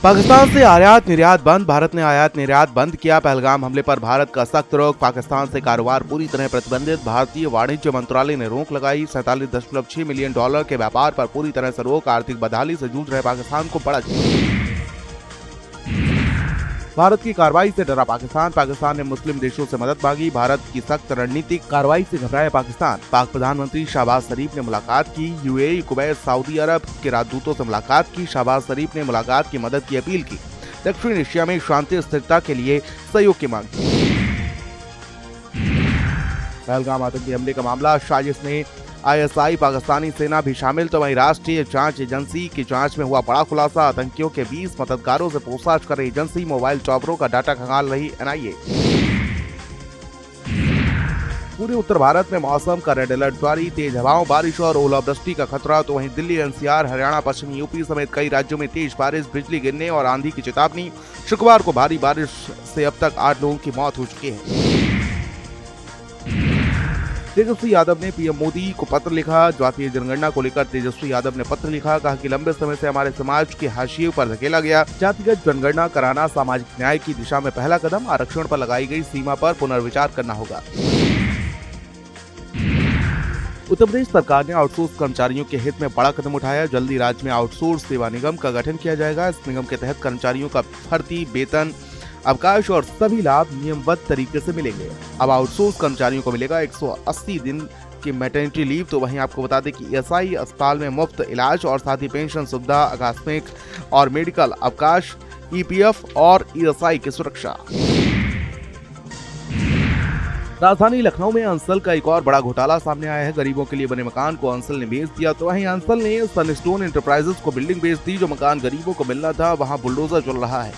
पाकिस्तान से आयात निर्यात बंद। भारत ने आयात निर्यात बंद किया। पहलगाम हमले पर भारत का सख्त रुख। पाकिस्तान से कारोबार पूरी तरह प्रतिबंधित। भारतीय वाणिज्य मंत्रालय ने रोक लगाई। 47.6 मिलियन डॉलर के व्यापार पर पूरी तरह से रोक। आर्थिक बदहाली से जूझ रहे पाकिस्तान को बड़ा भारत की कार्रवाई से डरा पाकिस्तान। पाकिस्तान ने मुस्लिम देशों से मदद मांगी। भारत की सख्त रणनीतिक कार्रवाई से घबराया पाकिस्तान। पाक प्रधानमंत्री शहबाज शरीफ ने मुलाकात की। यूएई, कुवैत, सऊदी अरब के राजदूतों से मुलाकात की। शहबाज शरीफ ने मुलाकात की मदद की अपील की। दक्षिण एशिया में शांति स्थिरता के लिए सहयोग की मांग की। पहलगाम आतंकी हमले का मामला साजिश ने आईएसआई, पाकिस्तानी सेना भी शामिल। तो वहीं राष्ट्रीय जांच एजेंसी की जांच में हुआ बड़ा खुलासा। आतंकियों के 20 मददगारों से पूछताछ कर रही एजेंसी। मोबाइल टॉवरों का डाटा खंगाल रही एनआईए। पूरे उत्तर भारत में मौसम का रेड अलर्ट जारी। तेज हवाओं, बारिश और ओलावृष्टि का खतरा। तो वहीं दिल्ली, एनसीआर, हरियाणा, पश्चिमी यूपी समेत कई राज्यों में तेज बारिश, बिजली गिरने और आंधी की चेतावनी। शुक्रवार को भारी बारिश से अब तक 8 लोगों की मौत हो चुकी है। तेजस्वी यादव ने पीएम मोदी को पत्र लिखा। जातीय जनगणना को लेकर तेजस्वी यादव ने पत्र लिखा। कहा कि लंबे समय से हमारे समाज के हाशिए पर धकेला गया जातिगत जनगणना कराना सामाजिक न्याय की दिशा में पहला कदम। आरक्षण पर लगाई गई सीमा पर पुनर्विचार करना होगा। उत्तर प्रदेश सरकार ने आउटसोर्स कर्मचारियों के हित में बड़ा कदम उठाया। जल्दी राज्य में आउटसोर्स सेवा निगम का गठन किया जाएगा। इस निगम के तहत कर्मचारियों का भर्ती, वेतन, अवकाश और सभी लाभ नियमबद्ध तरीके से मिलेंगे। अब आउटसोर्स कर्मचारियों को मिलेगा 180 दिन की मैटरनिटी लीव। तो वहीं आपको बता दें कि ईएसआई, अस्पताल में मुफ्त इलाज और साथ ही पेंशन सुविधा, आकस्मिक और मेडिकल अवकाश, ईपीएफ और ईएसआई की सुरक्षा। राजधानी लखनऊ में अंसल का एक और बड़ा घोटाला सामने आया है। गरीबों के लिए बने मकान को अंसल ने बेच दिया। तो वहीं अंसल ने सनस्टोन एंटरप्राइजेस को बिल्डिंग बेच दी। जो मकान गरीबों को मिलना था, वहां बुलडोजर चल रहा है।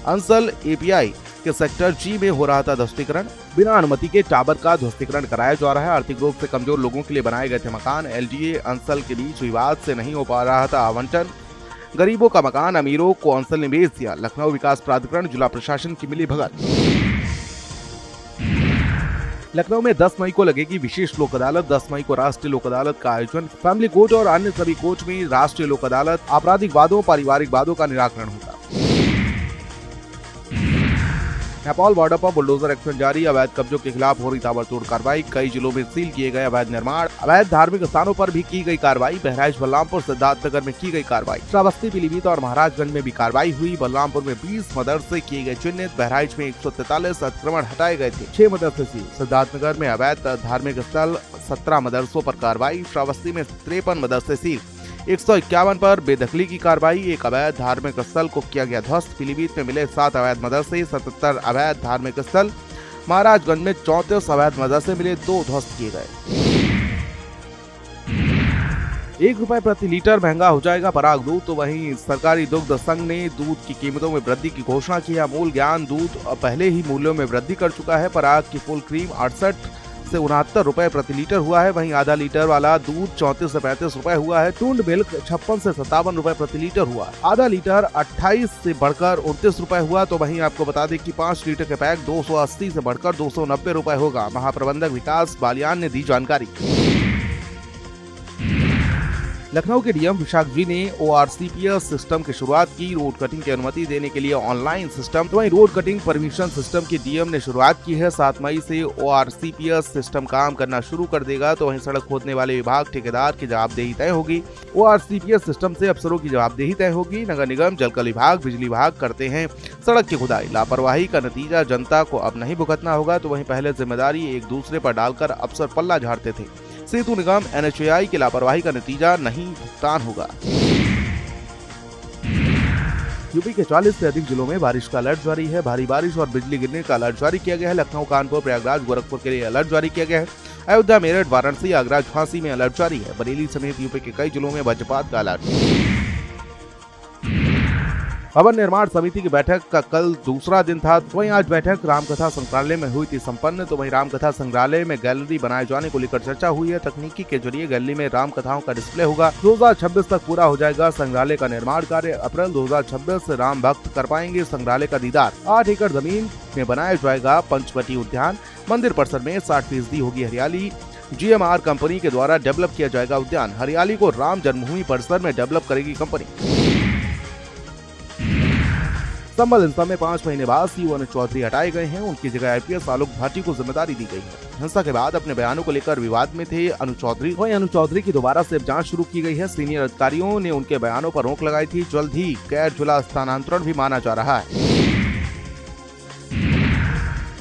अंसल एपीआई के सेक्टर जी में हो रहा था ध्वस्तीकरण। बिना अनुमति के टावर का ध्वस्तीकरण कराया जा रहा है। आर्थिक रूप से कमजोर लोगों के लिए बनाए गए थे मकान। एलडीए अंसल के बीच विवाद से नहीं हो पा रहा था आवंटन। गरीबों का मकान अमीरों को अंसल ने बेच दिया। लखनऊ विकास प्राधिकरण, जिला प्रशासन की मिली भगत। लखनऊ में 10 मई को लगेगी विशेष लोक अदालत। 10 मई को राष्ट्रीय लोक अदालत का आयोजन। फैमिली कोर्ट और अन्य सभी कोर्ट में राष्ट्रीय लोक अदालत। आपराधिक वादों, पारिवारिक वादों का निराकरण होगा। नेपाल बॉर्डर पर बुलडोजर एक्शन जारी। अवैध कब्जों के खिलाफ हो रही ताबड़तोड़ कार्रवाई। कई जिलों में सील किए गए अवैध निर्माण। अवैध धार्मिक स्थानों पर भी की गई कार्रवाई। बहराइच, बलरामपुर, सिद्धार्थनगर में की गई कार्रवाई। श्रावस्ती, पीलीभीत और महाराजगंज में भी कार्रवाई हुई। बलरामपुर में 20 मदरसे किए गए चिन्हित। बहराइच में 143 अतिक्रमण हटाए गए थे। 6 मदरसे सील। सिद्धार्थनगर में अवैध धार्मिक स्थल 17 मदरसों पर कार्रवाई। श्रावस्ती में 53 मदरसे सील। 151 पर बेदखली की कार्रवाई। एक अवैध धार्मिक स्थल को किया गया ध्वस्त। पीलीभीत में मिले 7 अवैध मदरसे, 77 अवैध धार्मिक स्थल। महाराजगंज में 34 अवैध मदरसे मिले, 2 ध्वस्त किए गए। ₹1 प्रति लीटर महंगा हो जाएगा पराग दूध। तो वहीं सरकारी दुग्ध संघ ने दूध की कीमतों में वृद्धि की घोषणा की है। अमूल ज्ञान दूध पहले ही मूल्यों में वृद्धि कर चुका है। पराग की फुल क्रीम 68 से ₹69 प्रति लीटर हुआ है। वहीं आधा लीटर वाला दूध 34 से 35 रुपए हुआ है। टूंड मिल्क 56 से 57 रुपए प्रति लीटर हुआ। आधा लीटर 28 से बढ़कर 29 रुपए हुआ। तो वहीं आपको बता दें कि 5 लीटर के पैक 280 से बढ़कर 290 रुपए होगा। महाप्रबंधक विकास बालियान ने दी जानकारी। लखनऊ के डीएम विशाख जी ने ओआरसीपीएस सिस्टम की शुरुआत की। रोड कटिंग की अनुमति देने के लिए ऑनलाइन सिस्टम। तो वहीं रोड कटिंग परमिशन सिस्टम की डीएम ने शुरुआत की है। 7 मई से ओआरसीपीएस सिस्टम काम करना शुरू कर देगा। तो वहीं सड़क खोदने वाले विभाग, ठेकेदार की जवाबदेही तय होगी। ओआरसीपीएस सिस्टम से अफसरों की जवाबदेही तय होगी। नगर निगम, जलकल विभाग, बिजली विभाग करते हैं सड़क की खुदाई। लापरवाही का नतीजा जनता को अब नहीं भुगतना होगा। तो वहीं पहले जिम्मेदारी एक दूसरे पर डालकर अफसर पल्ला झाड़ते थे। सेतु निगम, एनएचएआई की लापरवाही का नतीजा नहीं भुगतान होगा। यूपी के 40 से अधिक जिलों में बारिश का अलर्ट जारी है। भारी बारिश और बिजली गिरने का अलर्ट जारी किया गया है। लखनऊ, कानपुर, प्रयागराज, गोरखपुर के लिए अलर्ट जारी किया गया है। अयोध्या, मेरठ, वाराणसी, आगरा, झांसी में अलर्ट जारी है। बरेली समेत यूपी के कई जिलों में वज्रपात का अलर्ट। भवन निर्माण समिति की बैठक का कल दूसरा दिन था। वहीं आज बैठक रामकथा संग्रहालय में हुई थी संपन्न। तो वहीं रामकथा संग्रहालय में गैलरी बनाए जाने को लेकर चर्चा हुई है। तकनीकी के जरिए गैलरी में राम कथाओं का डिस्प्ले होगा। 2026 तक पूरा हो जाएगा संग्रहालय का निर्माण कार्य। अप्रैल 2026 से राम भक्त कर पाएंगे संग्रहालय का दीदार। 8 एकड़ जमीन में बनाया जाएगा पंचवटी उद्यान। मंदिर परिसर में 60% होगी हरियाली। जीएमआर कंपनी के द्वारा डेवलप किया जाएगा उद्यान। हरियाली को राम जन्मभूमि परिसर में डेवलप करेगी कंपनी। संबल हिंसा में 5 महीने बाद सीओ अनुज चौधरी हटाए गए हैं। उनकी जगह आईपीएस आलोक भाटी को जिम्मेदारी दी गई है। हिंसा के बाद अपने बयानों को लेकर विवाद में थे अनुज चौधरी। वहीं अनुज चौधरी की दोबारा से जांच शुरू की गई है। सीनियर अधिकारियों ने उनके बयानों पर रोक लगाई थी। जल्द ही गैर जिला स्थानांतरण भी माना जा रहा है।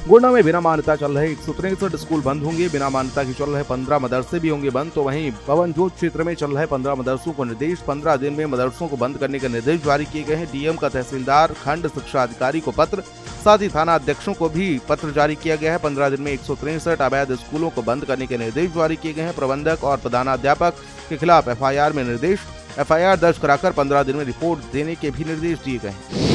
गोंडा में बिना मान्यता चल रहे 163 स्कूल बंद होंगे। बिना मान्यता के चल रहे 15 मदरसे भी होंगे बंद। तो वहीं भवनजोत क्षेत्र में चल रहे 15 मदरसों को निर्देश 15 दिन में मदरसों को बंद करने के निर्देश जारी किए गए हैं। डीएम का तहसीलदार, खंड शिक्षा अधिकारी को पत्र, साथ ही थाना अध्यक्षों को भी पत्र जारी किया गया है। 15 दिन में 163 अवैध स्कूलों को बंद करने के निर्देश जारी किए गए हैं। प्रबंधक और प्रधानाध्यापक के खिलाफ एफआईआर में निर्देश, एफआईआर दर्ज कराकर 15 दिन में रिपोर्ट देने के भी निर्देश दिए गए हैं।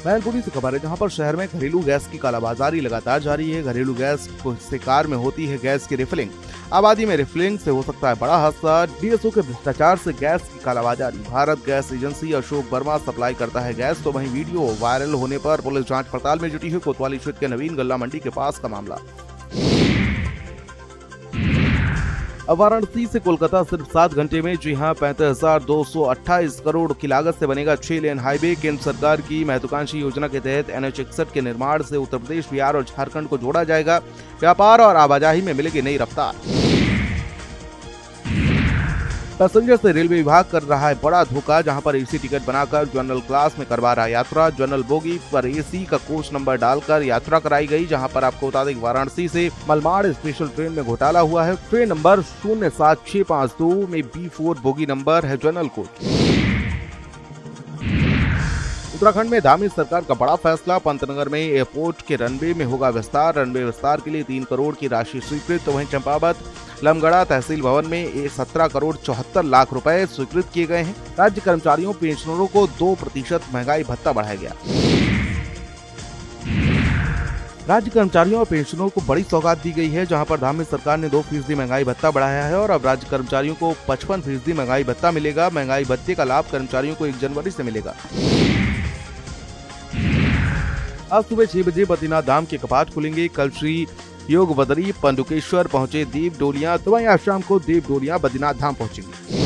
मैनपुरी से खबर है, जहां पर शहर में घरेलू गैस की कालाबाजारी लगातार जारी है। घरेलू गैस से कार में होती है गैस की रिफिलिंग। आबादी में रिफिलिंग से हो सकता है बड़ा हादसा। डीएसओ के भ्रष्टाचार से गैस की कालाबाजारी। Bharat gas agency Ashok Verma supply करता है गैस। तो वहीं वीडियो वायरल होने पर पुलिस जांच पड़ताल में जुटी है। कोतवाली क्षेत्र के नवीन गल्ला मंडी के पास का मामला। अब वाराणसी से कोलकाता सिर्फ 7 घंटे में, जी हां, 35,228 करोड़ की लागत से बनेगा 6 लेन हाईवे। केंद्र सरकार की महत्वाकांक्षी योजना के तहत NH 61 के निर्माण से उत्तर प्रदेश, बिहार और झारखंड को जोड़ा जाएगा। व्यापार और आवाजाही में मिलेगी नई रफ्तार। पैसेंजर से रेलवे विभाग कर रहा है बड़ा धोखा, जहां पर एसी टिकट बनाकर जनरल क्लास में करवा रहा है यात्रा। जनरल बोगी पर एसी का कोच नंबर डालकर यात्रा कराई गई। जहां पर आपको बता दें वाराणसी से मलमाड़ स्पेशल ट्रेन में घोटाला हुआ है। ट्रेन नंबर 07652 में B4 बोगी नंबर है जनरल कोच। उत्तराखंड में धामी सरकार का बड़ा फैसला। पंतनगर में एयरपोर्ट के रनवे में होगा विस्तार। रनवे विस्तार के लिए 3 करोड़ की राशि स्वीकृत। तो वहीं चंपावत लमगड़ा तहसील भवन में 17 करोड़ 74 लाख रुपए स्वीकृत किए गए हैं। राज्य कर्मचारियों पेंशनरों को 2% महंगाई भत्ता बढ़ाया गया। राज्य कर्मचारियों और पेंशनरों को बड़ी सौगात दी गई है, जहां पर धामी सरकार ने 2% महंगाई भत्ता बढ़ाया है और अब राज्य कर्मचारियों को 55% महंगाई भत्ता मिलेगा। महंगाई भत्ते का लाभ कर्मचारियों को 1 जनवरी से मिलेगा। आज सुबह 6 बजे बद्रीनाथ धाम के कपाट खुलेंगे। कल श्री योग बदरी पंडुकेश्वर पहुंचे देव डोलियां। तो वहीं आज शाम को देव डोलियां बद्रीनाथ धाम पहुंचेंगी।